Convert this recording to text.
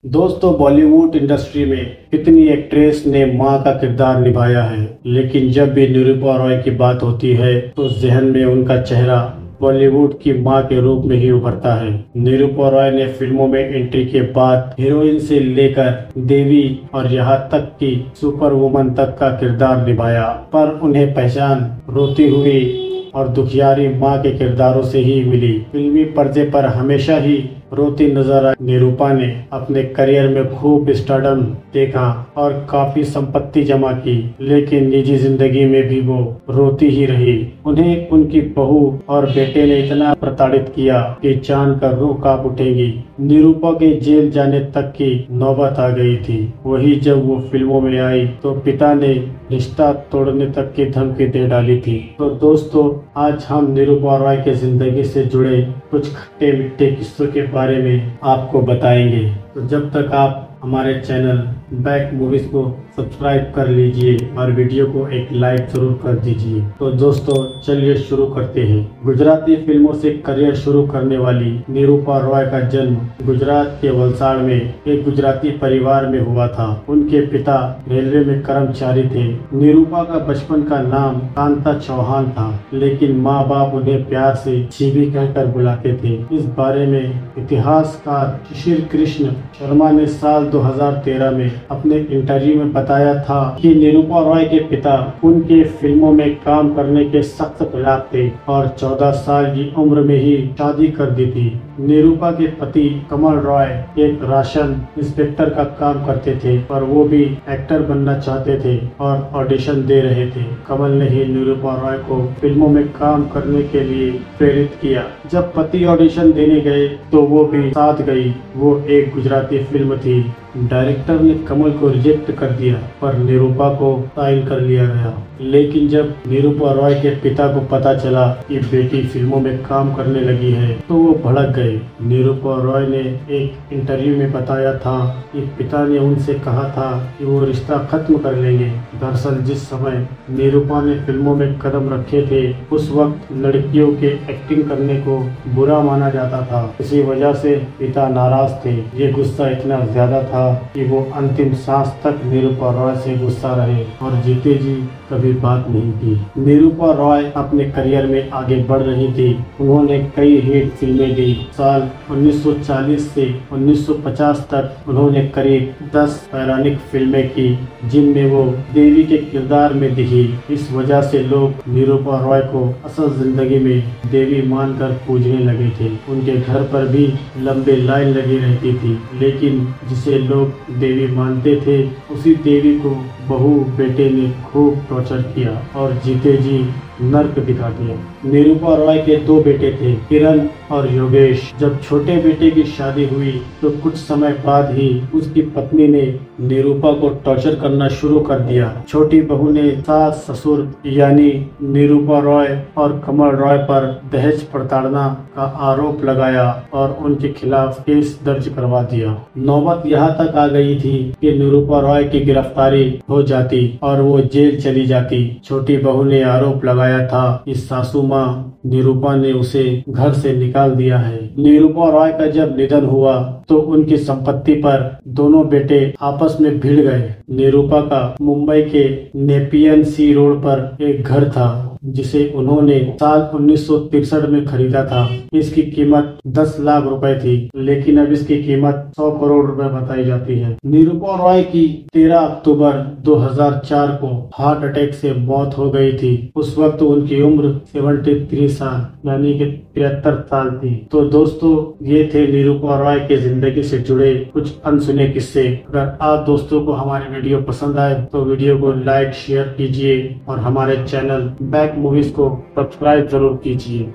दोस्तों, बॉलीवुड इंडस्ट्री में कितनी एक्ट्रेस ने मां का किरदार निभाया है, लेकिन जब भी निरूपा रॉय की बात होती है तो जहन में उनका चेहरा बॉलीवुड की मां के रूप में ही उभरता है। निरूपा रॉय ने फिल्मों में एंट्री के बाद हीरोइन से लेकर देवी और यहाँ तक कि सुपर वुमन तक का किरदार निभाया, पर उन्हें पहचान रोती हुई और दुखियारी मां के किरदारों से ही मिली। फिल्मी पर्दे पर हमेशा ही रोती नजर आई निरूपा ने अपने करियर में खूब स्टारडम देखा और काफी संपत्ति जमा की, लेकिन निजी जिंदगी में भी वो रोती ही रही। उन्हें उनकी बहू और बेटे ने इतना प्रताड़ित किया कि जानकर रूह कांप उठेगी। निरूपा के जेल जाने तक की नौबत आ गई थी। वही जब वो फिल्मों में आई तो पिता ने रिश्ता तोड़ने तक की धमकी दे डाली थी। तो दोस्तों, आज हम निरूपा रॉय के जिंदगी से जुड़े कुछ खट्टे मीठे किस्सों के बारे में आपको बताएंगे। तो जब तक आप हमारे चैनल बैक मूवीज को सब्सक्राइब कर लीजिए और वीडियो को एक लाइक जरूर कर दीजिए। तो दोस्तों, चलिए शुरू करते हैं। गुजराती फिल्मों से करियर शुरू करने वाली निरूपा रॉय का जन्म गुजरात के वलसाड़ में एक गुजराती परिवार में हुआ था। उनके पिता रेलवे में कर्मचारी थे। निरूपा का बचपन का नाम कांता चौहान था, लेकिन माँ बाप उन्हें प्यार से शिवी कहकर बुलाते थे। इस बारे में इतिहासकार शिशिर कृष्ण शर्मा ने साल 2013 में अपने इंटरव्यू में बताया था कि निरूपा रॉय के पिता उनके फिल्मों में काम करने के सख्त खिलाफ थे और 14 साल की उम्र में ही शादी कर दी थी। निरूपा के पति कमल रॉय एक राशन इंस्पेक्टर का काम करते थे, पर वो भी एक्टर बनना चाहते थे और ऑडिशन दे रहे थे। कमल ने ही निरूपा रॉय को फिल्मों में काम करने के लिए प्रेरित किया। जब पति ऑडिशन देने गए तो वो भी साथ गई। वो एक गुजराती फिल्म थी। डायरेक्टर ने कमल को रिजेक्ट कर दिया, पर निरूपा को साइन कर लिया गया। लेकिन जब निरूपा रॉय के पिता को पता चला कि बेटी फिल्मों में काम करने लगी है तो वो भड़क गए। निरूपा रॉय ने एक इंटरव्यू में बताया था कि पिता ने उनसे कहा था कि वो रिश्ता खत्म कर लेंगे। दरअसल जिस समय निरूपा ने फिल्मों में कदम रखे थे उस वक्त लड़कियों के एक्टिंग करने को बुरा माना जाता था। इसी वजह से पिता नाराज थे। ये गुस्सा इतना ज्यादा था कि वो अंतिम सांस तक निरूपा रॉय से गुस्सा रहे और जीते जी कभी बात नहीं की। निरूपा रॉय अपने करियर में आगे बढ़ रही थी। उन्होंने कई हिट फिल्में दी। साल 1940 से 1950 तक उन्होंने करीब 10 पौराणिक फिल्में की, जिनमें वो देवी के किरदार में दिखी। इस वजह से लोग निरूपा रॉय को असल जिंदगी में देवी मानकर पूजने लगे थे। उनके घर पर भी लंबे लाइन लगी रहती थी, लेकिन जिसे लोग देवी मानते थे उसी देवी को बहू बेटे ने खूब टॉर्चर किया और जीते जी नर्क दिखा दिया। निरूपा रॉय के 2 बेटे थे, किरण और योगेश। जब छोटे बेटे की शादी हुई तो कुछ समय बाद ही उसकी पत्नी ने निरूपा को टॉर्चर करना शुरू कर दिया। छोटी बहू ने सास ससुर यानी निरूपा रॉय और कमल रॉय पर दहेज प्रताड़ना का आरोप लगाया और उनके खिलाफ केस दर्ज करवा दिया। नौबत यहाँ तक आ गई थी कि निरूपा रॉय की गिरफ्तारी हो जाती और वो जेल चली जाती। छोटी बहू ने आरोप लगाया था कि सासू माँ निरूपा ने उसे घर से निकाल दिया है। निरूपा रॉय का जब निधन हुआ तो उनकी संपत्ति पर दोनों बेटे आपस में भिड़ गए। निरूपा का मुंबई के नेपियन सी रोड पर एक घर था जिसे उन्होंने साल 1963 में खरीदा था। इसकी कीमत 10 लाख रुपए थी, लेकिन अब इसकी कीमत 100 करोड़ रुपए बताई जाती है। निरूपा रॉय की 13 अक्टूबर 2004 को हार्ट अटैक से मौत हो गई थी। उस वक्त उनकी उम्र 73 साल यानी कि 73 साल थी। तो दोस्तों, ये थे निरूपा रॉय के जिंदगी से जुड़े कुछ अनसुने किस्से। अगर आप दोस्तों को हमारी वीडियो पसंद आए तो वीडियो को लाइक शेयर कीजिए और हमारे चैनल बैक मूवीज को सब्सक्राइब जरूर कीजिए।